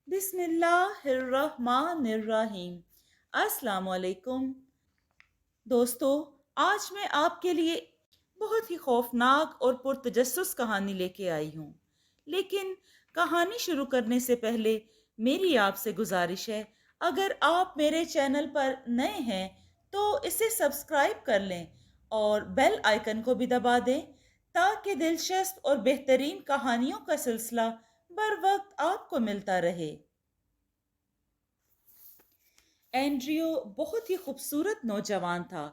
بسم اللہ الرحمن الرحیم۔ السلام علیکم دوستو، آج میں آپ کے لیے بہت ہی خوفناک اور پرتجسس کہانی لے کے آئی ہوں۔ لیکن کہانی شروع کرنے سے پہلے میری آپ سے گزارش ہے، اگر آپ میرے چینل پر نئے ہیں تو اسے سبسکرائب کر لیں اور بیل آئیکن کو بھی دبا دیں تاکہ دلچسپ اور بہترین کہانیوں کا سلسلہ بر وقت آپ کو ملتا رہے۔ اینڈریو بہت ہی خوبصورت نوجوان تھا،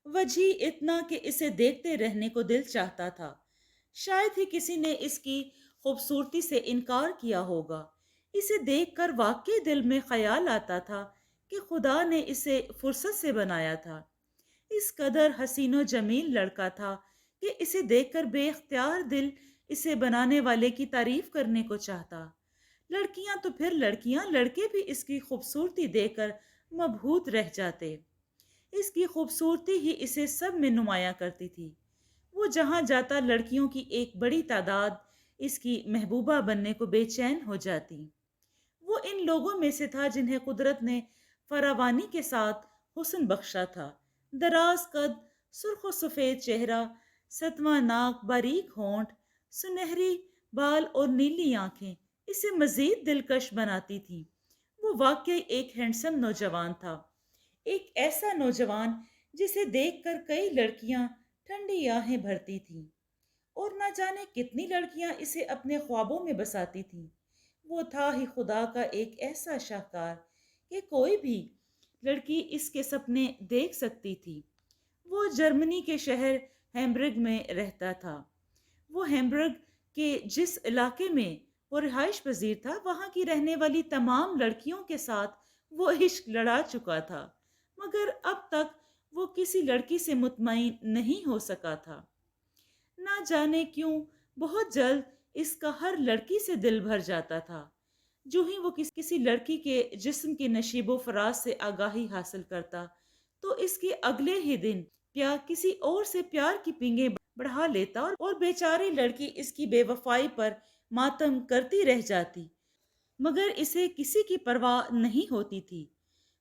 وجہ اتنا کہ اسے دیکھتے رہنے کو دل چاہتا تھا۔ شاید ہی کسی نے اس کی خوبصورتی سے انکار کیا ہوگا۔ اسے دیکھ کر واقعی دل میں خیال آتا تھا کہ خدا نے اسے فرصت سے بنایا تھا۔ اس قدر حسین و جمیل لڑکا تھا کہ اسے دیکھ کر بے اختیار دل اسے بنانے والے کی تعریف کرنے کو چاہتا۔ لڑکیاں تو پھر لڑکیاں، لڑکے بھی اس کی خوبصورتی دیکھ کر مبہوت رہ جاتے۔ اس کی خوبصورتی ہی اسے سب میں نمایاں کرتی تھی۔ وہ جہاں جاتا لڑکیوں کی ایک بڑی تعداد اس کی محبوبہ بننے کو بے چین ہو جاتی۔ وہ ان لوگوں میں سے تھا جنہیں قدرت نے فراوانی کے ساتھ حسن بخشا تھا۔ دراز قد، سرخ و سفید چہرہ، ستواں ناک، باریک ہونٹ، سنہری بال اور نیلی آنکھیں اسے مزید دلکش بناتی تھیں۔ وہ واقعی ایک ہینڈسم نوجوان تھا، ایک ایسا نوجوان جسے دیکھ کر کئی لڑکیاں ٹھنڈی آہیں بھرتی تھیں اور نہ جانے کتنی لڑکیاں اسے اپنے خوابوں میں بساتی تھیں۔ وہ تھا ہی خدا کا ایک ایسا شاہکار کہ کوئی بھی لڑکی اس کے سپنے دیکھ سکتی تھی۔ وہ جرمنی کے شہر ہیمبرگ میں رہتا تھا۔ وہ ہیمبرگ کے جس علاقے میں وہ رہائش پذیر تھا، وہاں کی رہنے والی تمام لڑکیوں کے ساتھ وہ عشق لڑا چکا تھا، مگر اب تک وہ کسی لڑکی سے مطمئن نہیں ہو سکا تھا۔ نہ جانے کیوں بہت جلد اس کا ہر لڑکی سے دل بھر جاتا تھا۔ جو ہی وہ کسی لڑکی کے جسم کے نشیب و فراز سے آگاہی حاصل کرتا تو اس کے اگلے ہی دن کسی اور سے پیار کی پینگیں بڑھا لیتا اور بیچاری لڑکی اس کی بے وفائی پر ماتم کرتی رہ جاتی، مگر اسے کسی کی پرواہ نہیں ہوتی تھی۔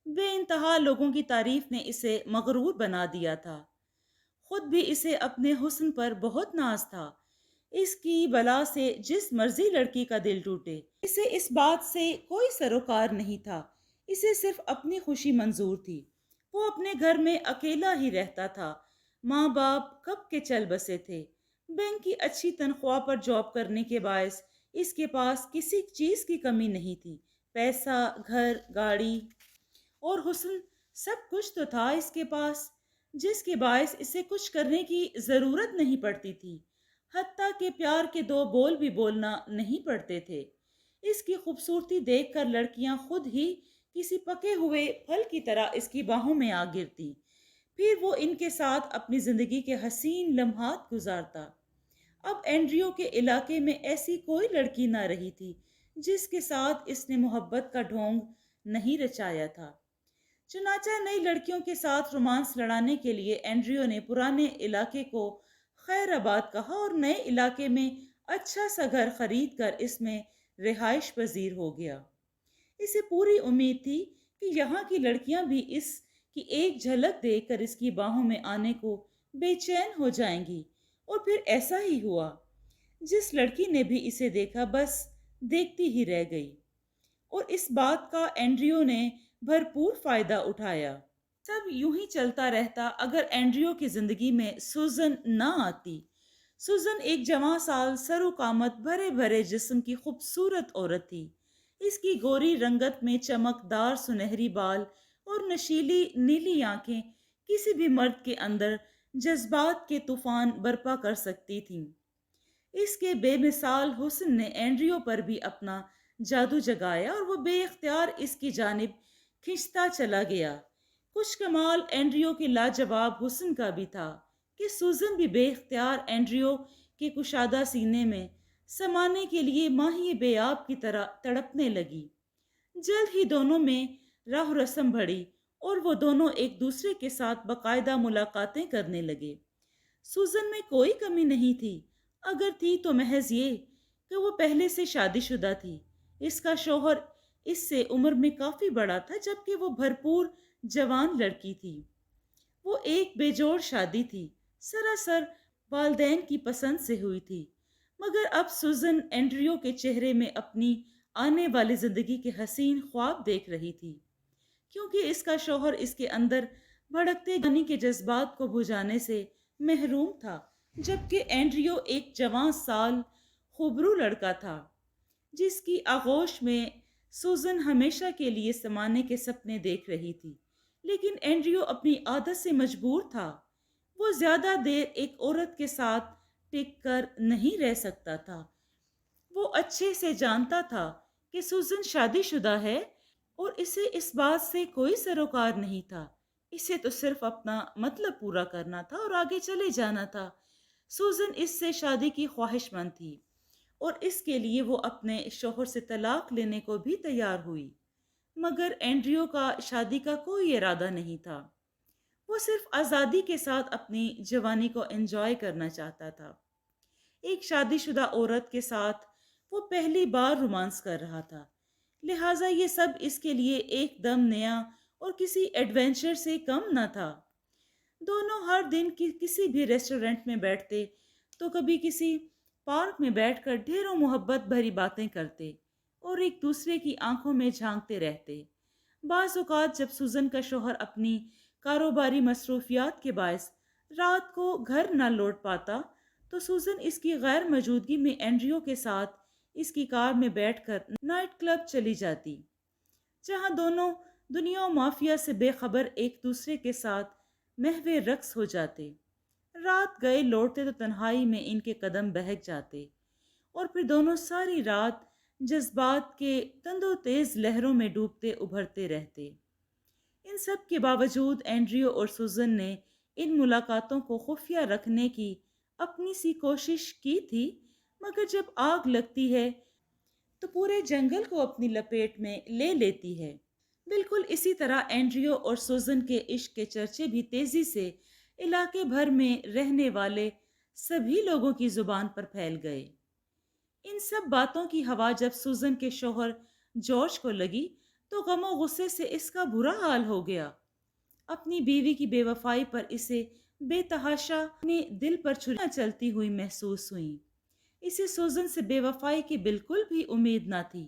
بے انتہا لوگوں کی تعریف نے اسے مغرور بنا دیا تھا۔ خود بھی اسے اپنے حسن پر بہت ناز تھا۔ اس کی بلا سے جس مرضی لڑکی کا دل ٹوٹے، اسے اس بات سے کوئی سروکار نہیں تھا۔ اسے صرف اپنی خوشی منظور تھی۔ وہ اپنے گھر میں اکیلا ہی رہتا تھا۔ ماں باپ کب کے چل بسے تھے۔ بینک کی اچھی تنخواہ پر جاب کرنے کے باعث اس کے پاس کسی چیز کی کمی نہیں تھی۔ پیسہ، گھر، گاڑی اور حسن، سب کچھ تو تھا اس کے پاس، جس کے باعث اسے کچھ کرنے کی ضرورت نہیں پڑتی تھی، حتیٰ کہ پیار کے دو بول بھی بولنا نہیں پڑتے تھے۔ اس کی خوبصورتی دیکھ کر لڑکیاں خود ہی کسی پکے ہوئے پھل کی طرح اس کی باہوں میں آ گرتی، پھر وہ ان کے ساتھ اپنی زندگی کے حسین لمحات گزارتا۔ اب اینڈریو کے علاقے میں ایسی کوئی لڑکی نہ رہی تھی جس کے ساتھ اس نے محبت کا ڈھونگ نہیں رچایا تھا۔ چنانچہ نئی لڑکیوں کے ساتھ رومانس لڑانے کے لیے اینڈریو نے پرانے علاقے کو خیر آباد کہا اور نئے علاقے میں اچھا سا گھر خرید کر اس میں رہائش پذیر ہو گیا۔ اسے پوری امید تھی کہ یہاں کی لڑکیاں بھی اس کی ایک جھلک دیکھ کر اس کی باہوں میں آنے کو بے چین ہو جائیں گی، اور پھر ایسا ہی ہوا۔ جس لڑکی نے بھی اسے دیکھا بس دیکھتی ہی رہ گئی، اور اس بات کا اینڈریو نے بھرپور فائدہ اٹھایا۔ سب یوں ہی چلتا رہتا اگر اینڈریو کی زندگی میں سوزن نہ آتی۔ سوزن ایک جوان سال، سر و قامت، بھرے بھرے جسم کی خوبصورت عورت تھی۔ اس کی گوری رنگت میں چمکدار سنہری بال اور نشیلی نیلی آنکھیں کسی بھی مرد کے اندر جذبات کے طوفان برپا کر سکتی تھیں۔ اس کے بے مثال حسن نے اینڈریو پر بھی اپنا جادو جگایا اور وہ بے اختیار اس کی جانب کھنچتا چلا گیا۔ کچھ کمال اینڈریو کے لاجواب حسن کا بھی تھا کہ سوزن بھی بے اختیار اینڈریو کے کشادہ سینے میں سمانے کے لیے ماہی بے آب کی طرح تڑپنے لگی۔ جلد ہی دونوں میں راہ و رسم بڑھی اور وہ دونوں ایک دوسرے کے ساتھ باقاعدہ ملاقاتیں کرنے لگے۔ سوزن میں کوئی کمی نہیں تھی، اگر تھی تو محض یہ کہ وہ پہلے سے شادی شدہ تھی۔ اس کا شوہر اس سے عمر میں کافی بڑا تھا، جبکہ وہ بھرپور جوان لڑکی تھی۔ وہ ایک بے جوڑ شادی تھی، سراسر والدین کی پسند سے ہوئی تھی، مگر اب سوزن اینڈریو کے چہرے میں اپنی آنے والی زندگی کے حسین خواب دیکھ رہی تھی، کیونکہ اس کا شوہر اس کے اندر بھڑکتے جوانی کے جذبات کو بجھانے سے محروم تھا، جبکہ اینڈریو ایک جوان سال خوبرو لڑکا تھا جس کی آغوش میں سوزن ہمیشہ کے لیے سمانے کے سپنے دیکھ رہی تھی۔ لیکن اینڈریو اپنی عادت سے مجبور تھا، وہ زیادہ دیر ایک عورت کے ساتھ ٹک کر نہیں رہ سکتا تھا۔ وہ اچھے سے جانتا تھا کہ سوزن شادی شدہ ہے اور اسے اس بات سے کوئی سروکار نہیں تھا، اسے تو صرف اپنا مطلب پورا کرنا تھا اور آگے چلے جانا تھا۔ سوزن اس سے شادی کی خواہش مند تھی اور اس کے لیے وہ اپنے شوہر سے طلاق لینے کو بھی تیار ہوئی، مگر اینڈریو کا شادی کا کوئی ارادہ نہیں تھا۔ وہ صرف آزادی کے ساتھ اپنی جوانی کو انجوائے کرنا چاہتا تھا۔ ایک شادی شدہ عورت کے ساتھ وہ پہلی بار رومانس کر رہا تھا، لہٰذا یہ سب اس کے لیے ایک دم نیا اور کسی ایڈونچر سے کم نہ تھا۔ دونوں ہر دن کسی بھی ریسٹورنٹ میں بیٹھتے تو کبھی کسی پارک میں بیٹھ کر ڈھیروں محبت بھری باتیں کرتے اور ایک دوسرے کی آنکھوں میں جھانکتے رہتے۔ بعض اوقات جب سوزن کا شوہر اپنی کاروباری مصروفیات کے باعث رات کو گھر نہ لوٹ پاتا تو سوزن اس کی غیر موجودگی میں اینڈریو کے ساتھ اس کی کار میں بیٹھ کر نائٹ کلب چلی جاتی، جہاں دونوں دنیا و مافیا سے بے خبر ایک دوسرے کے ساتھ محو رقص ہو جاتے۔ رات گئے لوٹتے تو تنہائی میں ان کے قدم بہک جاتے اور پھر دونوں ساری رات جذبات کے تند و تیز لہروں میں ڈوبتے ابھرتے رہتے۔ ان سب کے باوجود اینڈریو اور سوزن نے ان ملاقاتوں کو خفیہ رکھنے کی اپنی سی کوشش کی تھی، مگر جب آگ لگتی ہے تو پورے جنگل کو اپنی لپیٹ میں لے لیتی ہے۔ بالکل اسی طرح اینڈریو اور سوزن کے عشق کے چرچے بھی تیزی سے علاقے بھر میں رہنے والے سبھی لوگوں کی زبان پر پھیل گئے۔ ان سب باتوں کی ہوا جب سوزن کے شوہر جارج کو لگی تو غم و غصے سے اس کا برا حال ہو گیا۔ اپنی بیوی کی بے وفائی پر اسے بے تحاشا اپنے دل پر چھریاں چلتی ہوئی محسوس ہوئیں۔ اسے سوزن سے بے وفائی کی بالکل بھی امید نہ تھی،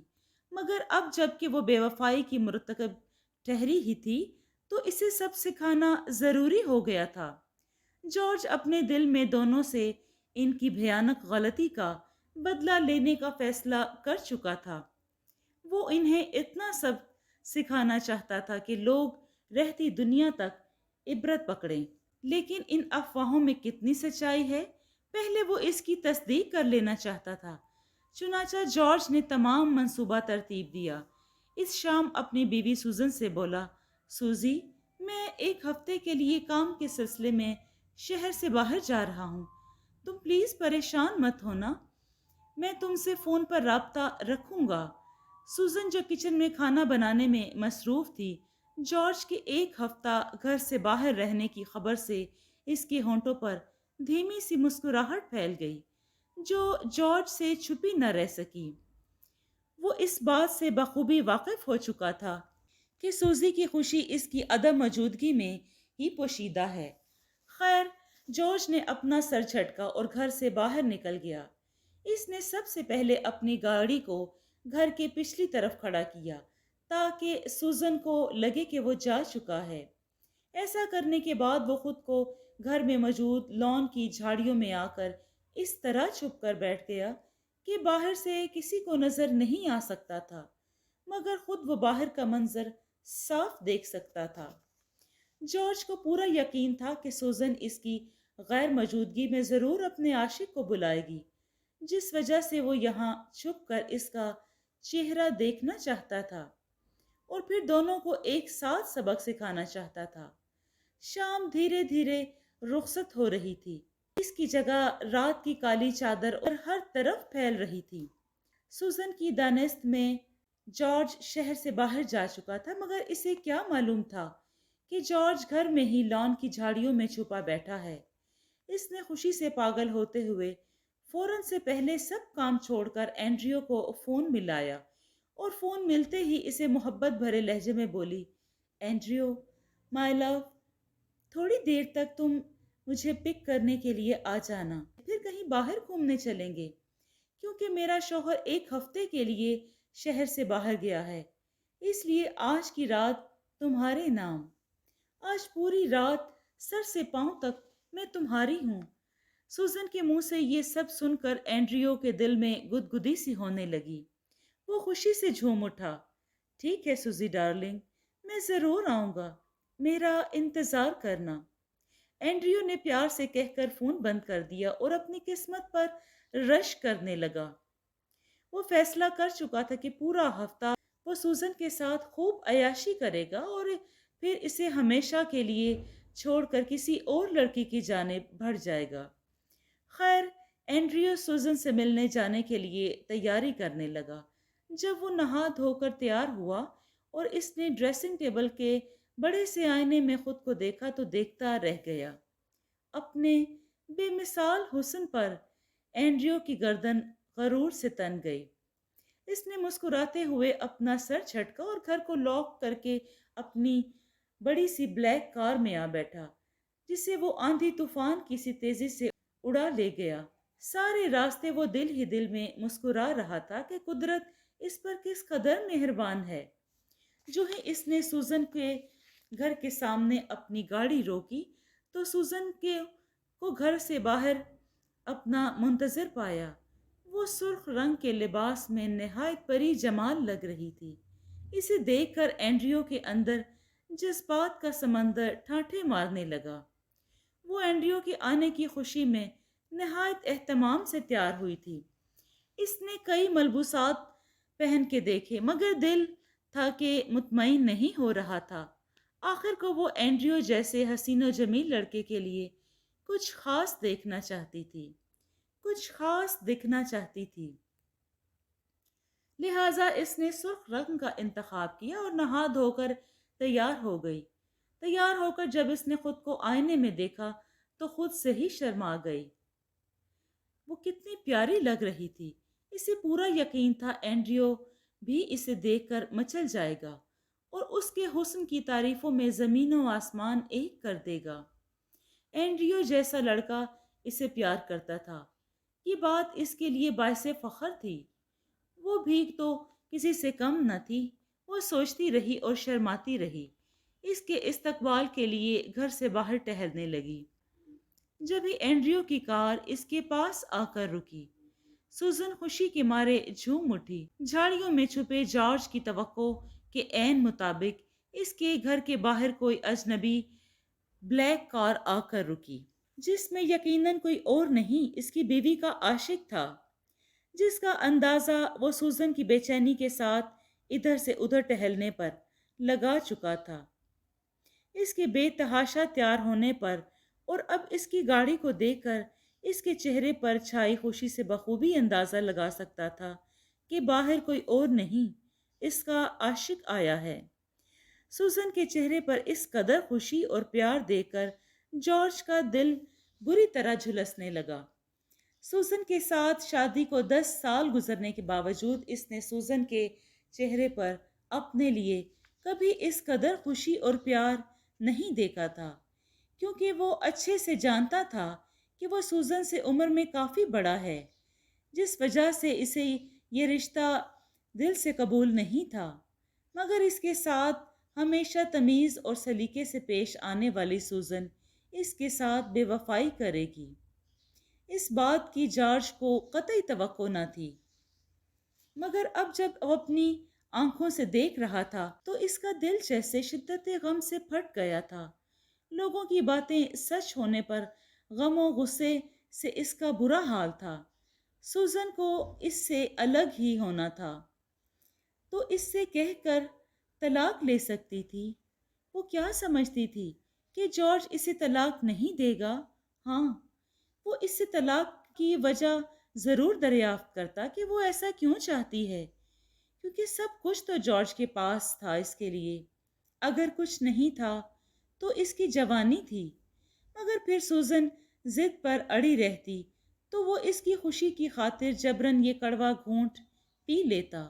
مگر اب جب کہ وہ بے وفائی کی مرتکب ٹہری ہی تھی تو اسے سب سکھانا ضروری ہو گیا تھا۔ جارج اپنے دل میں دونوں سے ان کی بھیانک غلطی کا بدلہ لینے کا فیصلہ کر چکا تھا۔ وہ انہیں اتنا سب سکھانا چاہتا تھا کہ لوگ رہتی دنیا تک عبرت پکڑیں۔ لیکن ان افواہوں میں کتنی سچائی ہے، پہلے وہ اس کی تصدیق کر لینا چاہتا تھا۔ چنانچہ جارج نے تمام منصوبہ ترتیب دیا۔ اس شام اپنی بیوی سوزن سے بولا، سوزی، میں ایک ہفتے کے لیے کام کے سلسلے میں شہر سے باہر جا رہا ہوں، تم پلیز پریشان مت ہونا، میں تم سے فون پر رابطہ رکھوں گا۔ سوزن جو کچن میں کھانا بنانے میں مصروف تھی، جارج کے ایک ہفتہ گھر سے باہر رہنے کی خبر سے اس کے ہونٹوں پر دھیمی سی مسکراہٹ پھیل گئی جو جارج سے چھپی نہ رہ سکی۔ وہ اس بات سے بخوبی واقف ہو چکا تھا کہ سوزی کی خوشی اس کی عدم موجودگی میں ہی پوشیدہ ہے۔ خیر، جارج نے اپنا سر جھٹکا اور گھر سے باہر نکل گیا۔ اس نے سب سے پہلے اپنی گاڑی کو گھر کے پچھلی طرف کھڑا کیا تاکہ سوزن کو لگے کہ وہ جا چکا ہے۔ ایسا کرنے کے بعد وہ خود کو گھر میں موجود لان کی جھاڑیوں میں آ کر اس طرح چھپ کر بیٹھ گیا کہ باہر سے کسی کو نظر نہیں آ سکتا تھا، مگر خود وہ باہر کا منظر صاف دیکھ سکتا تھا۔ جارج کو پورا یقین تھا کہ سوزن اس کی غیر موجودگی میں ضرور اپنے عاشق کو بلائے گی، جس وجہ سے وہ یہاں چھپ کر اس کا چہرہ دیکھنا چاہتا تھا اور پھر دونوں کو ایک ساتھ سبق سکھانا چاہتا تھا۔ شام دھیرے دھیرے رخصت ہو رہی تھی، اس کی جگہ رات کی کالی چادر اور ہر طرف پھیل رہی تھی۔ سوزن کی دانست میں جارج شہر سے باہر جا چکا تھا، مگر اسے کیا معلوم تھا کہ جارج گھر میں ہی لان کی جھاڑیوں میں چھپا بیٹھا ہے۔ اس نے خوشی سے پاگل ہوتے ہوئے فوراً سے پہلے سب کام چھوڑ کر اینڈریو کو فون ملایا اور فون ملتے ہی اسے محبت بھرے لہجے میں بولی، اینڈریو مائی لو، تھوڑی دیر تک تم مجھے پک کرنے کے لیے آ جانا، پھر کہیں باہر گھومنے چلیں گے، کیونکہ میرا شوہر ایک ہفتے کے لیے شہر سے باہر گیا ہے، اس لیے آج کی رات تمہارے نام، آج پوری رات سر سے پاؤں تک میں تمہاری ہوں۔ سوزن کے منہ سے یہ سب سن کر اینڈریو کے دل میں گدگدی سی ہونے لگی۔ وہ خوشی سے جھوم اٹھا۔ ٹھیک ہے سوزی ڈارلنگ، میں ضرور آؤں گا، میرا انتظار کرنا۔ اینڈریو نے پیار سے کہہ کر فون بند کر دیا اور اپنی قسمت پر رش کرنے لگا۔ وہ فیصلہ کر چکا تھا کہ پورا ہفتہ وہ سوزن کے ساتھ خوب عیاشی کرے گا اور پھر اسے ہمیشہ کے لیے چھوڑ کر کسی اور لڑکی کی جانب بڑھ جائے گا۔ خیر، اینڈریو سوزن سے ملنے جانے کے لیے تیاری کرنے لگا۔ جب وہ نہا دھو کر تیار ہوا اور اس نے ڈریسنگ ٹیبل کے بڑے سے آئینے میں خود کو دیکھا تو دیکھتا رہ گیا۔ اپنے بے مثال حسن پر اینڈریو کی گردن غرور سے تن گئی۔ اس نے مسکراتے ہوئے اپنا سر جھٹکا اور گھر کو لاک کر کے اپنی بڑی سی بلیک کار میں آ بیٹھا، جسے وہ آندھی طوفان کی سی تیزی سے اڑا لے گیا۔ سارے راستے وہ دل ہی دل میں مسکرا رہا تھا کہ قدرت اس پر کس قدر مہربان ہے۔ جو ہی اس نے سوزن کے گھر کے سامنے اپنی گاڑی روکی تو سوزن کو گھر سے باہر اپنا منتظر پایا۔ وہ سرخ رنگ کے لباس میں نہایت پری جمال لگ رہی تھی۔ اسے دیکھ کر اینڈریو کے اندر جذبات کا سمندر ٹھاٹھے مارنے لگا۔ وہ اینڈریو کے آنے کی خوشی میں نہایت اہتمام سے تیار ہوئی تھی۔ اس نے کئی ملبوسات پہن کے دیکھے مگر دل تھا کہ مطمئن نہیں ہو رہا تھا۔ آخر کو وہ اینڈریو جیسے حسین و جمیل لڑکے کے لیے کچھ خاص دیکھنا چاہتی تھی، کچھ خاص دکھنا چاہتی تھی۔ لہٰذا اس نے سرخ رنگ کا انتخاب کیا اور نہا دھو کر تیار ہو گئی۔ تیار ہو کر جب اس نے خود کو آئینے میں دیکھا تو خود سے ہی شرما گئی۔ وہ کتنی پیاری لگ رہی تھی۔ اسے پورا یقین تھا اینڈریو بھی اسے دیکھ کر مچل جائے گا اور اس کے حسن کی تعریفوں میں زمین و آسمان ایک کر دے گا۔ اینڈریو جیسا لڑکا اسے پیار کرتا تھا، یہ بات اس کے لیے باعث فخر تھی۔ وہ بھی تو کسی سے کم نہ تھی۔ وہ سوچتی رہی اور شرماتی رہی۔ اس کے استقبال کے لیے گھر سے باہر ٹہلنے لگی۔ جب ہی اینڈریو کی کار اس کے پاس آ کر رکی، سوزن خوشی کے مارے جھوم اٹھی۔ جھاڑیوں میں چھپے جارج کی توقع کے عین مطابق اس کے گھر کے باہر کوئی اجنبی بلیک کار آ کر رکی، جس میں یقیناً کوئی اور نہیں اس کی بیوی کا عاشق تھا، جس کا اندازہ وہ سوزن کی بے چینی کے ساتھ ادھر سے ادھر ٹہلنے پر لگا چکا تھا۔ اس کے بے تحاشا تیار ہونے پر اور اب اس کی گاڑی کو دیکھ کر اس کے چہرے پر چھائی خوشی سے بخوبی اندازہ لگا سکتا تھا کہ باہر کوئی اور نہیں، اس کا عاشق آیا ہے۔ سوزن کے چہرے پر اس قدر خوشی اور پیار دیکھ کر جارج کا دل بری طرح جھلسنے لگا۔ سوزن کے ساتھ شادی کو 10 سال گزرنے کے باوجود اس نے سوزن کے چہرے پر اپنے لیے کبھی اس قدر خوشی اور پیار نہیں دیکھا تھا، کیونکہ وہ اچھے سے جانتا تھا کہ وہ سوزن سے عمر میں کافی بڑا ہے، جس وجہ سے اسے یہ رشتہ دل سے قبول نہیں تھا۔ مگر اس کے ساتھ ہمیشہ تمیز اور سلیقے سے پیش آنے والی سوزن اس کے ساتھ بے وفائی کرے گی، اس بات کی جارج کو قطعی توقع نہ تھی۔ مگر اب جب وہ اپنی آنکھوں سے دیکھ رہا تھا تو اس کا دل جیسے شدت غم سے پھٹ گیا تھا۔ لوگوں کی باتیں سچ ہونے پر غم و غصے سے اس کا برا حال تھا۔ سوزن کو اس سے الگ ہی ہونا تھا تو اس سے کہہ کر طلاق لے سکتی تھی۔ وہ کیا سمجھتی تھی کہ جارج اسے طلاق نہیں دے گا؟ ہاں، وہ اس سے طلاق کی وجہ ضرور دریافت کرتا کہ وہ ایسا کیوں چاہتی ہے، کیونکہ سب کچھ تو جارج کے پاس تھا اس کے لیے۔ اگر کچھ نہیں تھا تو اس کی جوانی تھی، مگر پھر سوزن ضد پر اڑی رہتی تو وہ اس کی خوشی کی خاطر جبراً یہ کڑوا گھونٹ پی لیتا،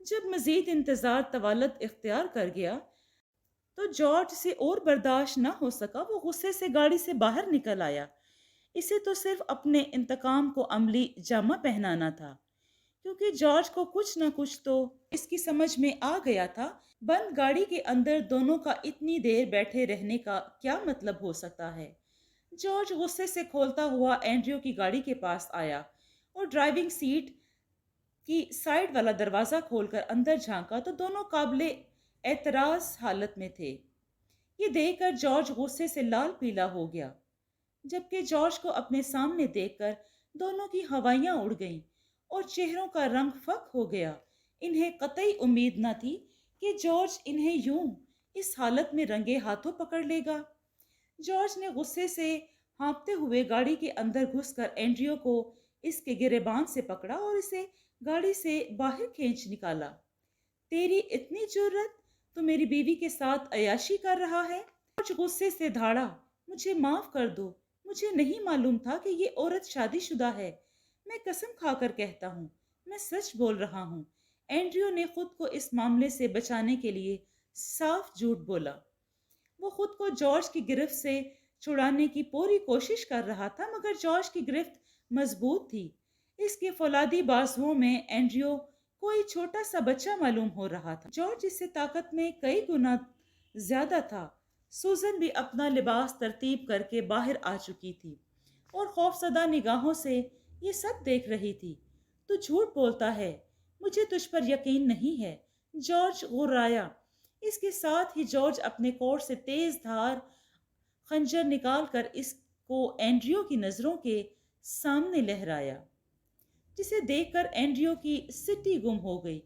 جب مزید انتظار طوالت اختیار کر گیا تو جارج سے اور برداشت نہ ہو سکا. وہ غصے سے گاڑی سے باہر نکل آیا. اسے تو صرف اپنے انتقام کو عملی جامہ پہنانا تھا، کیونکہ جارج کو کچھ نہ کچھ تو اس کی سمجھ میں آ گیا تھا. بند گاڑی کے اندر دونوں کا اتنی دیر بیٹھے رہنے کا کیا مطلب ہو سکتا ہے؟ جارج غصے سے کھولتا ہوا اینڈریو کی گاڑی کے پاس آیا اور ڈرائیونگ سیٹ کی سائیڈ والا دروازہ کھول کر اندر جھانکا تو دونوں قابل اعتراض حالت میں تھے. یہ دیکھ کر جارج غصے سے لال پیلا ہو گیا، جبکہ جارج کو اپنے سامنے دیکھ کر دونوں کی ہوائیاں اڑ گئیں اور چہروں کا رنگ فک ہو گیا. انہیں قطعی امید نہ تھی کہ جارج انہیں یوں اس حالت میں رنگے ہاتھوں پکڑ لے گا. جارج نے غصے سے ہانپتے ہوئے گاڑی کے اندر گھس کر اینڈریو کو اس کے گریبان سے پکڑا اور اسے گاڑی سے باہر کھینچ نکالا. تیری اتنی جرت، تو میری بیوی کے ساتھ عیاشی کر رہا ہے؟ جارج غصے سے دھاڑا. مجھے معاف کر دو، مجھے نہیں معلوم تھا کہ یہ عورت شادی شدہ ہے. میں قسم کھا کر کہتا ہوں، میں سچ بول رہا ہوں. اینڈریو نے خود کو اس معاملے سے بچانے کے لیے صاف جھوٹ بولا. وہ خود کو جارج کی گرفت سے چھڑانے کی پوری کوشش کر رہا تھا، مگر جارج کی گرفت مضبوط تھی. اس کے فولادی بازوؤں میں اینڈریو کوئی چھوٹا سا بچہ معلوم ہو رہا تھا. جارج اس سے طاقت میں کئی گنا زیادہ تھا. سوزن بھی اپنا لباس ترتیب کر کے باہر آ چکی تھی اور خوفزدہ نگاہوں سے یہ سب دیکھ رہی تھی. تو جھوٹ بولتا ہے، مجھے تجھ پر یقین نہیں ہے. جارج غرایا. اس کے ساتھ ہی جارج اپنے کوٹ سے تیز دھار خنجر نکال کر اس کو اینڈریو کی نظروں کے سامنے لہرایا، جسے دیکھ کر اینڈریو کی سٹی گم ہو گئی.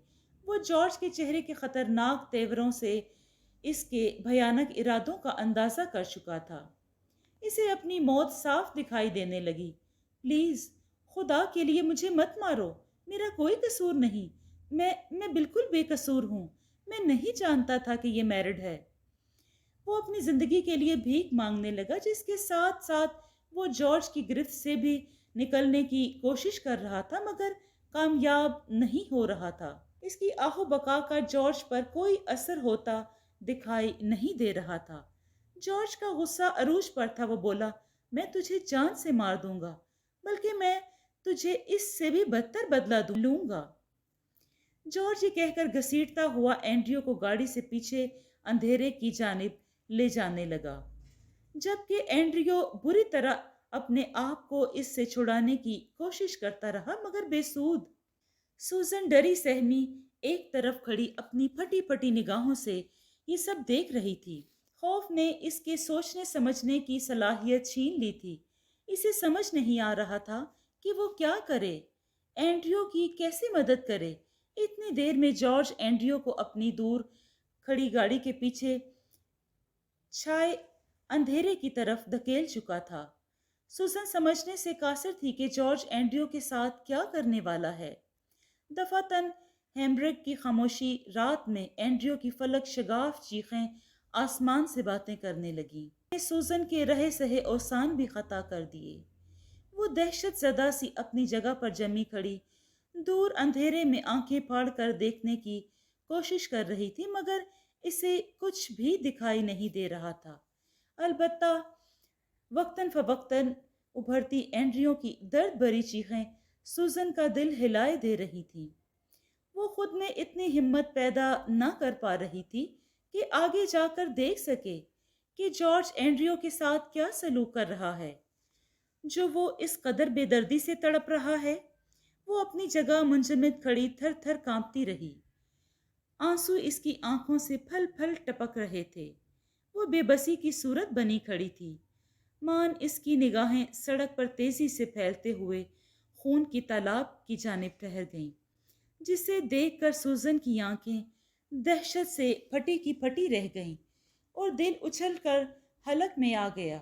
وہ جارج کے چہرے کے خطرناک تیوروں سے اس کے بھیانک ارادوں کا اندازہ کر چکا تھا. اسے اپنی موت صاف دکھائی دینے لگی. پلیز، خدا کے لیے مجھے مت مارو. میرا کوئی قصور نہیں. میں بالکل بے قصور ہوں. میں نہیں جانتا تھا کہ یہ میرڈ ہے. وہ اپنی زندگی کے لیے بھیک مانگنے لگا، جس کے ساتھ ساتھ وہ جارج کی گرفت سے بھی نکلنے کی کوشش کر رہا تھا، مگر کامیاب نہیں ہو رہا تھا. اس کی آہو بکا کا جارج پر کوئی اثر ہوتا دکھائی نہیں دے رہا تھا. جارج کا غصہ عروج پر تھا. وہ بولا، میں تجھے جان سے مار دوں گا، بلکہ میں تجھے اس سے بھی بدتر بدلہ لوں گا. جارج یہ کہہ کر گھسیٹتا ہوا اینڈریو کو گاڑی سے پیچھے اندھیرے کی جانب لے جانے لگا، جبکہ اینڈریو بری طرح اپنے آپ کو اس سے چھڑانے کی کوشش کرتا رہا، مگر بے سود. سوزن ڈری سہمی ایک طرف کھڑی اپنی پھٹی پھٹی نگاہوں سے یہ سب دیکھ رہی تھی. خوف نے اس کے سوچنے سمجھنے کی صلاحیت چھین لی تھی. اسے سمجھ نہیں آ رہا تھا کہ وہ کیا کرے، اینڈریو کی کیسے مدد کرے. اتنی دیر میں جارج اینڈریو کو اپنی دور کھڑی گاڑی کے پیچھے چھائے اندھیرے کی طرف دھکیل چکا تھا. سوزن سمجھنے سے قاصر تھی کہ جارج اینڈریو کے ساتھ کیا کرنے والا ہے. دفعتاً ہیمبرگ کی خاموشی رات میں اینڈریو کی فلک شگاف چیخیں آسمان سے باتیں کرنے لگیں. سوزن کے رہے سہے اوسان بھی خطا کر دیے. وہ دہشت زدہ سی اپنی جگہ پر جمی کھڑی دور اندھیرے میں آنکھیں پھاڑ کر دیکھنے کی کوشش کر رہی تھی، مگر اسے کچھ بھی دکھائی نہیں دے رہا تھا. البتہ وقتاً فوقتاً ابھرتی اینڈریو کی درد بھری چیخیں سوزن کا دل ہلائے دے رہی تھی. وہ خود میں اتنی ہمت پیدا نہ کر پا رہی تھی کہ آگے جا کر دیکھ سکے کہ جارج اینڈریو کے ساتھ کیا سلوک کر رہا ہے جو وہ اس قدر بے دردی سے تڑپ رہا ہے. وہ اپنی جگہ منجمد کھڑی تھر تھر کانپتی رہی. آنسو اس کی آنکھوں سے پھل پھل ٹپک رہے تھے. وہ بے بسی کی صورت بنی کھڑی تھی. مان اس کی نگاہیں سڑک پر تیزی سے پھیلتے ہوئے خون کی تالاب کی جانب ٹھہر گئیں، جسے دیکھ کر سوزن کی آنکھیں دہشت سے پھٹی کی پھٹی رہ گئیں اور دل اچھل کر حلق میں آ گیا.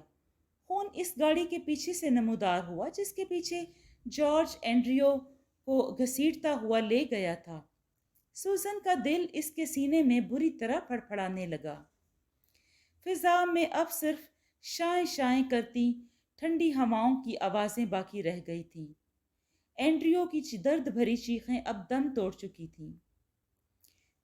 خون اس گاڑی کے پیچھے سے نمودار ہوا جس کے پیچھے جارج اینڈریو کو گھسیٹتا ہوا لے گیا تھا. سوزن کا دل اس کے سینے میں بری طرح پھڑپڑانے لگا. فضا میں اب صرف شائیں شائیں کرتی ٹھنڈی ہواؤں کی آوازیں باقی رہ گئی تھیں. اینڈریو کی درد بھری چیخیں اب دم توڑ چکی تھیں.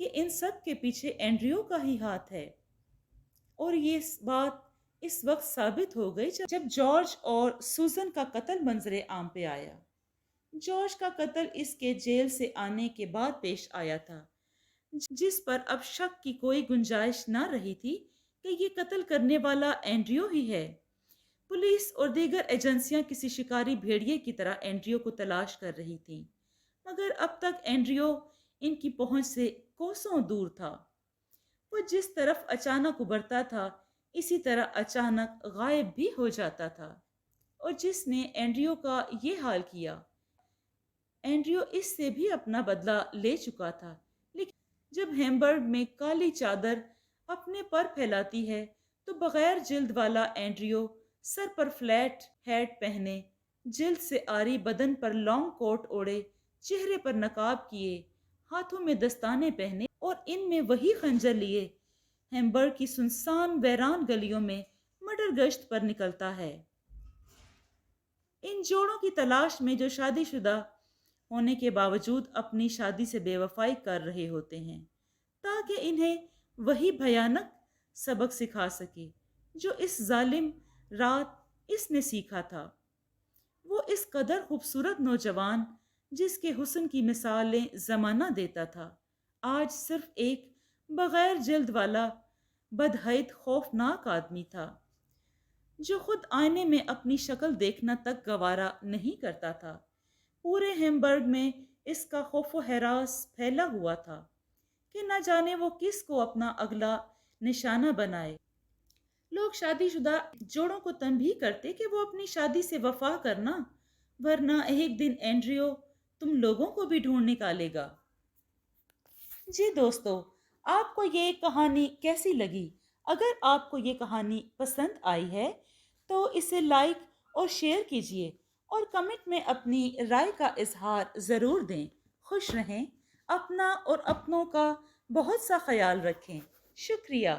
کہ ان سب کے پیچھے اینڈریو کا ہی ہاتھ ہے، اور یہ بات اس وقت ثابت ہو گئی جب جارج اور سوزن کا قتل منظر عام پہ آیا۔ جارج کا قتل اس کے جیل سے آنے کے بعد پیش آیا تھا، جس پر اب شک کی کوئی گنجائش نہ رہی تھی کہ یہ قتل کرنے والا اینڈریو ہی ہے۔ پولیس اور دیگر ایجنسیاں کسی شکاری بھیڑیے کی طرح اینڈریو کو تلاش کر رہی تھیں، مگر اب تک اینڈریو ان کی پہنچ سے کوسوں دور تھا۔ وہ جس طرف اچانک ابھرتا تھا، اسی طرح اچانک غائب بھی ہو جاتا تھا، اور جس نے اینڈریو کا یہ حال کیا، اینڈریو اس سے بھی اپنا بدلہ لے چکا تھا۔ لیکن جب ہیمبرگ میں کالی چادر اپنے پر پھیلاتی ہے تو بغیر جلد والا اینڈریو سر پر فلیٹ ہیٹ پہنے، جلد سے آری بدن پر لانگ کوٹ اوڑے، چہرے پر نقاب کیے، ہاتھوں میں دستانے پہنے اور ان میں وہی خنجر لیے، ہیمبرگ کی سنسان ویران گلیوں میں مڈر گشت پر نکلتا ہے۔ ان جوڑوں کی تلاش میں جو شادی شدہ ہونے کے باوجود اپنی شادی سے بے وفائی کر رہے ہوتے ہیں، تاکہ انہیں وہی بھیانک سبق سکھا سکے جو اس ظالم رات اس نے سیکھا تھا۔ وہ اس قدر خوبصورت نوجوان جس کے حسن کی مثالیں زمانہ دیتا تھا، آج صرف ایک بغیر جلد والا بدحیت خوفناک آدمی تھا، جو خود آئینے میں اپنی شکل دیکھنا تک گوارا نہیں کرتا تھا۔ پورے ہیمبرگ میں اس کا خوف و ہراس پھیلا ہوا تھا کہ نہ جانے وہ کس کو اپنا اگلا نشانہ بنائے۔ لوگ شادی شدہ جوڑوں کو تنبیہ کرتے کہ وہ اپنی شادی سے وفا کرنا، ورنہ ایک دن اینڈریو تم لوگوں کو بھی ڈھونڈ نکالے گا۔ جی دوستو، آپ کو یہ کہانی کیسی لگی؟ اگر آپ کو یہ کہانی پسند آئی ہے تو اسے لائک اور شیئر کیجیے، اور کمنٹ میں اپنی رائے کا اظہار ضرور دیں۔ خوش رہیں، اپنا اور اپنوں کا بہت سا خیال رکھیں۔ شکریہ۔